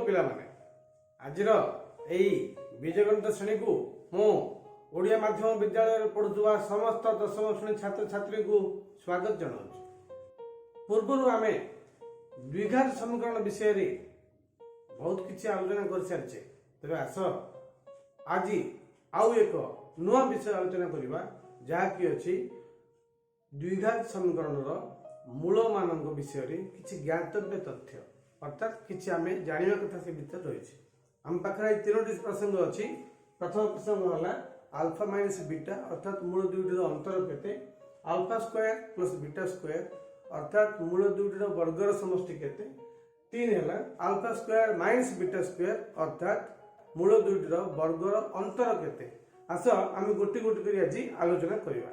पिला माने आजिर एई बीजगणित श्रेणी को मु ओडिया माध्यम विद्यालय पढ़ुवा समस्त दशम श्रेणी छात्र छात्री को स्वागत जनाऊँ। पूर्व आम द्विघात समीकरण विषय रे बहुत किसी आलोचना कर सारी तेरे आस आज आउ एक नुआ विषय आलोचना करवा जहाँकि अच्छी द्विघात समीकरण मूल मान विषय रे किसी ज्ञातव्य तथ्य अर्थात किसी आम जाना कथा से भितर रही आम पाखे तीनोटी प्रसंग अच्छी। प्रथम प्रसंग है आल्फा माइनस बीटा अर्थात मूल दुईटर अंतर केते, alpha square plus beta square अर्थात मूल दुईटर वर्गर समष्टि केते, तीन है alpha square minus beta square अर्थात मूल दुईटर वर्गर अंतर केते। आस आम गोटी गोटी कर आज आलोचना करवा।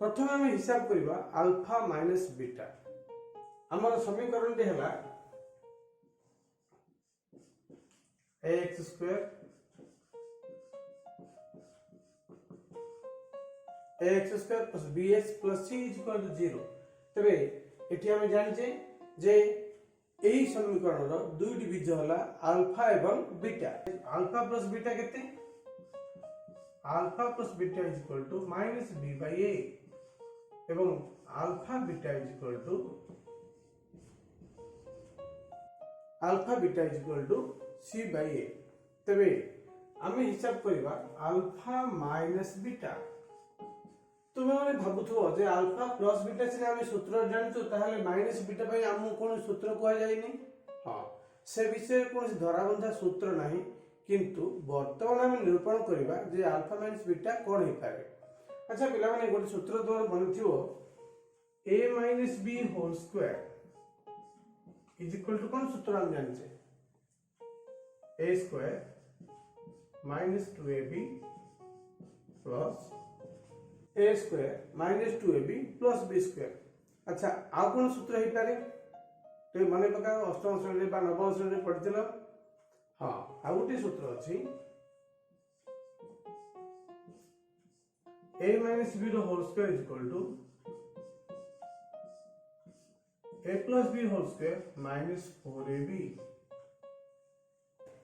प्रथम आम हिसाब करवा आल्फा माइनस बीटा। आमर समीकरण है ax square plus bx plus c equal to 0। तबे एटी हम जानिचे जे एही समीकरण रो दुईटी बीज होला अल्फा एवं बीटा। अल्फा प्लस बीटा केते? Alpha plus beta equal to minus b by a एवं alpha beta equal to c by a। तबे आमे हिसाब करबा अल्फा माइनस बीटा। तुमे माने भाबुथो जे अल्फा प्लस बीटा से आमे सूत्र जानतो ताहले माइनस बीटा पय हमु कोन सूत्र कोआ जायनी। हां से विषय कोन धराबंधा सूत्र नाही, किंतु वर्तमान आमे निरूपण करबा जे अल्फा माइनस बीटा कोन हे पारे। अच्छा पिला माने गोटे सूत्र तोर बनथियो a minus b whole square is equal to कौन सूत्र हम जानते a square minus 2ab plus a square minus 2ab plus b square. अच्छा आउ कौन सूत्र ही पारे तो मन पका अष्टम श्रेणी बा नवम श्रेणी पढ़िथिल। हाँ आउ गोटे सूत्र अछि a माइनस b रो whole square is equal to a plus b whole square minus 4ab।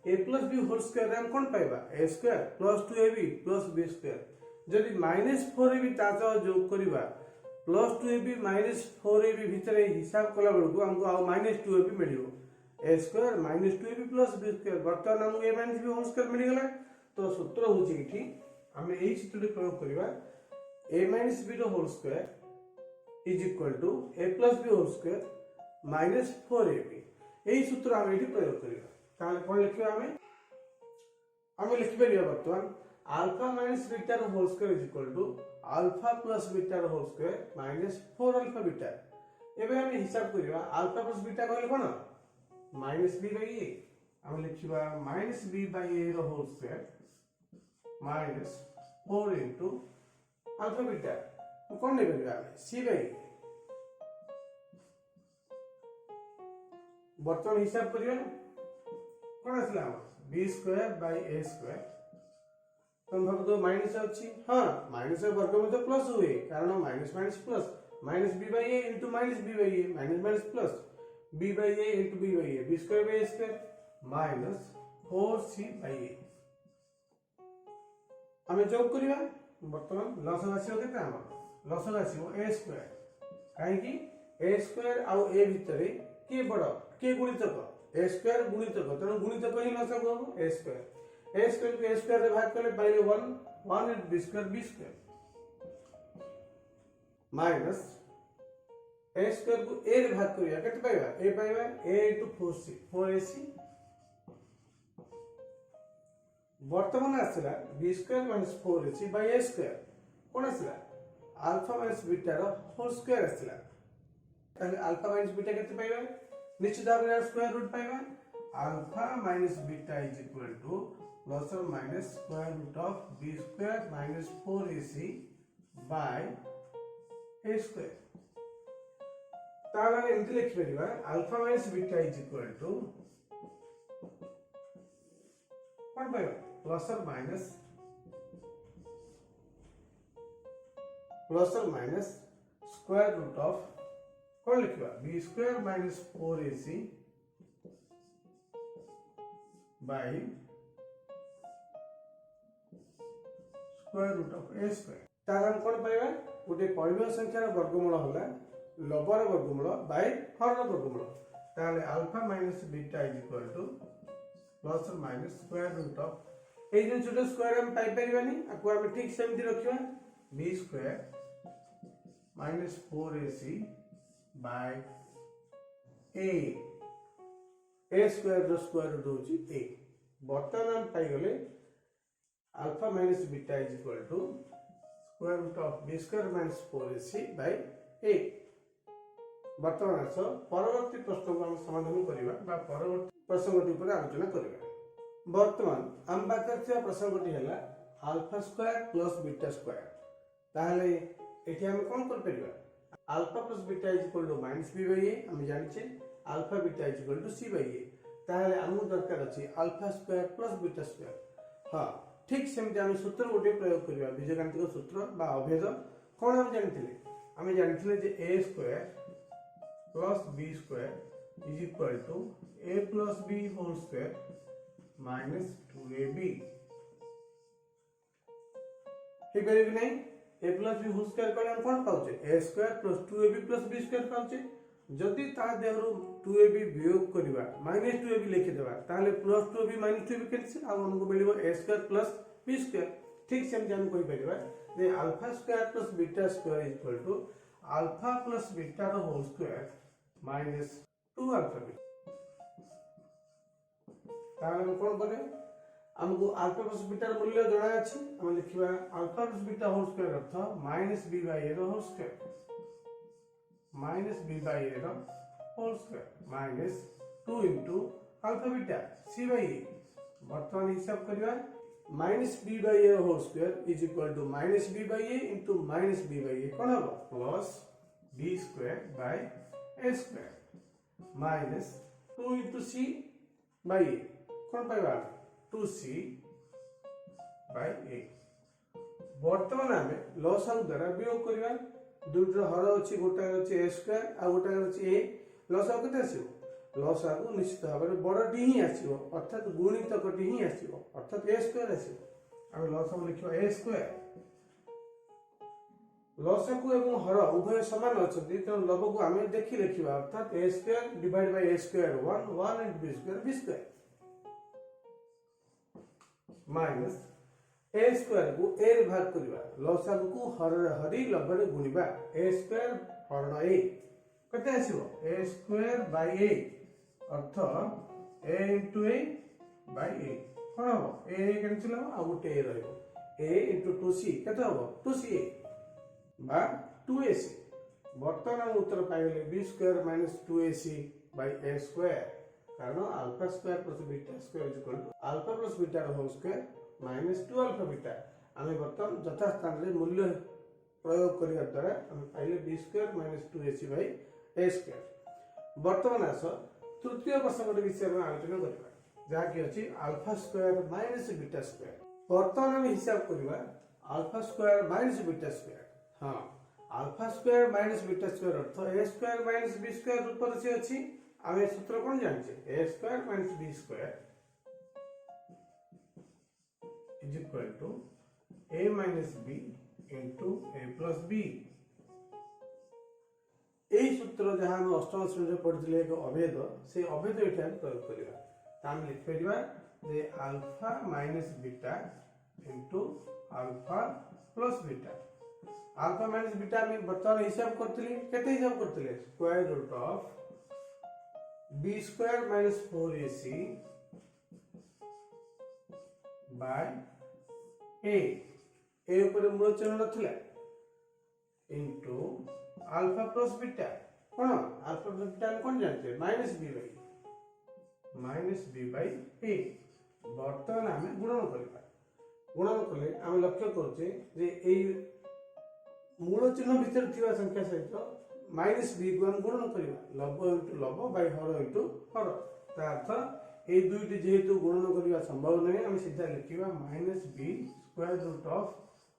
a plus b whole square हम कौन पाइबा a square plus 2ab plus b square. जदि माइनस 4ab ताजा जोग करिबा प्लस 2ab माइनस 4ab भितर हिसाब कला बेलको हमको आ माइनस 2ab मिलियो a square minus 2ab plus b square. वर्तमान हमको a minus b whole square मिल गेला। तो सूत्र होची इठी हम एही सूत्रटी प्रयोग करिबा a माइनस b रो whole square is equal to a plus b whole square minus 4ab। यही सूत्र हम एठी प्रयोग करिबा। ताले कोन लिखिबा हम लिखि परिबा वर्तमान अल्फा माइनस बीटा रो whole square is equal to alpha plus beta रो whole square minus 4 alpha beta. एबे हम हिसाब करिबा अल्फा प्लस बीटा कहले कोन माइनस b बाय a। हम लिखिबा माइनस b बाय a रो whole square minus 4 into alpha beta कोन ले परिबा c बाय a। बर्तमान हिसाब करियो कोन आसला b square by a square. तुम भाबो तो माइनस अछि। हां माइनस वर्ग में तो प्लस हुए कारण minus minus plus minus b by a into minus b by a minus minus plus b by a into b by a b square by a square minus 4c by a। हमें जोग करिवा वर्तमान लसग आसीओ केते हम लसग आसीओ a square काहे कि a square uh a भितरे के बड़ के गुणितक a स्क्वायर गुणितक तेणु गुणितक ही लसग हो a स्क्वायर को a स्क्वायर रे भाग करले पाइले 1 b square minus a square को a रे भाग करिया केते पाइबा a पाइबा a इनटू 4ac। वर्तमान आसला b square minus 4ac by a square कोन आसला अल्फा माइनस बीटा रो होल स्क्वायर आसला। ताले अल्फा माइनस बीटा केते पाइबा निश्चित भाव स्क्वायर रूट पाइबा alpha minus beta is equal to plus और minus square root of b square minus 4ac by a square. ताला एंटी लिख परिबा alpha minus beta is equal to कोन पाइबा प्लस और माइनस स्क्वायर रूट ऑफ कौन लिखा B square minus 4ac by square root of a square. तार हम कौन पाइबा गोटे परिमेय संख्यार वर्गमूल होला लबर वर्गमूल बाय हर वर्गमूल। ताहले alpha minus beta is equal to plus और minus square root of a जिन छोटे स्क्वायर हम पाई परिबानी आको हम ठीक सेमती रखिबा b square minus 4ac by a square रो स्क्वायर रूट होची ए। बर्तमान हम पाई गले alpha minus beta is equal to square root of b square minus 4ac by a. बर्तमान आस परवर्ती प्रश्न को हम समाधान करिबा बा परवर्ती प्रसंगटी पर आलोचना करिबा। बर्तमान हम पाकर थिया प्रसंगटी हैला alpha square plus beta square. ताहले एठी हम कोन कर परिबा alpha plus beta is equal to minus b by a. हम जानिछे alpha beta is equal to c by a. ताहले हमु दरकार अछि alpha square plus beta square. हां ठीक सेमती हम सूत्र गोटे प्रयोग करिबा बीजगणितिक सूत्र बा अभेद। कोन हम जानिथिले हम जानिथिले जे a square plus b square is equal to a plus b whole square minus 2ab। ठीक है कि नहीं a plus b whole square कले हम कोन पाउचे a square plus 2ab plus b square पाउचे। जदि ता देहरु 2ab वियोग करिबा माइनस 2ab लिखि देबा ताले plus 2ab minus 2ab cancel आ हमको मिलिबो a square plus b square. ठीक सेम हम कहि परिबा जे alpha square plus beta square is equal to alpha plus beta रो whole square minus 2 alpha beta. ताले हम कोन करे हमको अल्फा प्लस बीटा रो मूल्य जणा अछि हम लिखिबा alpha plus beta whole square अर्थ माइनस b बाय a रो whole square minus b by a रो whole square minus 2 into alpha beta c by a। वर्तमान हिसाब करिबा minus b by a whole square is equal to minus b by a into minus b by a कोन हो plus b square by a square minus 2 into c by a कोन पाइबा 2c bye a। वर्तमान हमें लसागु द्वारा वियोग करिबा दुइटर हर अछि गोटा अछि a स्क्वायर आ गोटा अछि a। लसागु केते आसीबो लसागु निश्चित भाबरे बडटी ही आसीबो अर्थात गुणितकटी ही आसीबो अर्थात a स्क्वायर आसीबो। हम लसागु लिखिबा a स्क्वायर लसागु एवं हर उभय समान अछति त लबको हमें देखि लिखिबा अर्थात a square divide by a square 1 into b square b square minus a square को a रे भाग करिबा लसागु को हरि लबरे गुणिबा a स्क्वायर हरण a कते आसीबो a स्क्वायर बाय a अर्थ a into a by a कोन हो a कैंसिल हो आ गोटे a रहइबो a इनटू 2c कते हो 2ca बा 2ac। वर्तमान हम उत्तर पाइले b square minus 2ac by a square कारण alpha square plus beta square is equal to alpha plus beta रो whole square minus 2 alpha beta. हमें वर्तमान यथा स्थान रे मूल्य प्रयोग करिया द्वारा हम पाइले b square minus 2ac by a square. वर्तमान आस तृतीय प्रश्न विषय में आलोचना करिबा जहा कि अछि alpha square minus beta square. वर्तमान हम हिसाब करिबा alpha square minus beta square. हां alpha square minus beta square अर्थ a square minus b square रूप से अछि। आमे सूत्र कोन जानछे a square minus b square is equal to a minus b into a plus b। एही सूत्र जहां हम अष्टम श्रेणी रे पढिले एक अभेद से अभेद एठा प्रयोग करिबा ताम लिख परिबा जे alpha minus beta into alpha plus beta. Alpha minus beta में बर्तमान हिसाब करतली केते हिसाब करतले square root of b square minus 4ac by a ऊपर मूल चिन्ह नथिला इनटू अल्फा प्लस बीटा कोन अल्फा प्लस बीटा हम कोन जानते माइनस b बाय a। वर्तमान हमें गुणन करिबा गुणन कले हम लक्ष्य करछे जे ए मूल चिन्ह भीतर थिबा संख्या सहित माइनस b को हम गुणन करिबा लब इनटू लब बाय हर इनटू हर ता अर्थ ए दुईटी जेहेतु गुणन करिबा संभव नहीं हम सीधा लिखिबा minus b square root of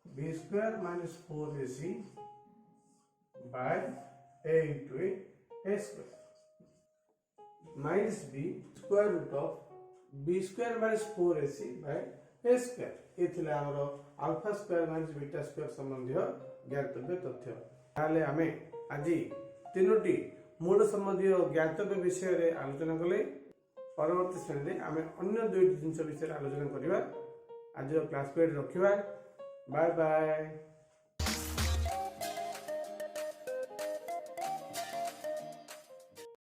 b square minus 4ac by a into a a square minus b square root of b square minus 4ac by a square. ये थिला हमरो alpha square minus beta square संबंधी ज्ञातव्य तथ्य। ताले आमे आजि तीनोटी मूल संबंधी ज्ञातव्य विषय रे आलोचना कले। परवर्ती श्रेणी आमे अन्य दुईटी जिनिस विषय आलोचना करिवा। आज क्लास पेड रखिबा। Bye bye.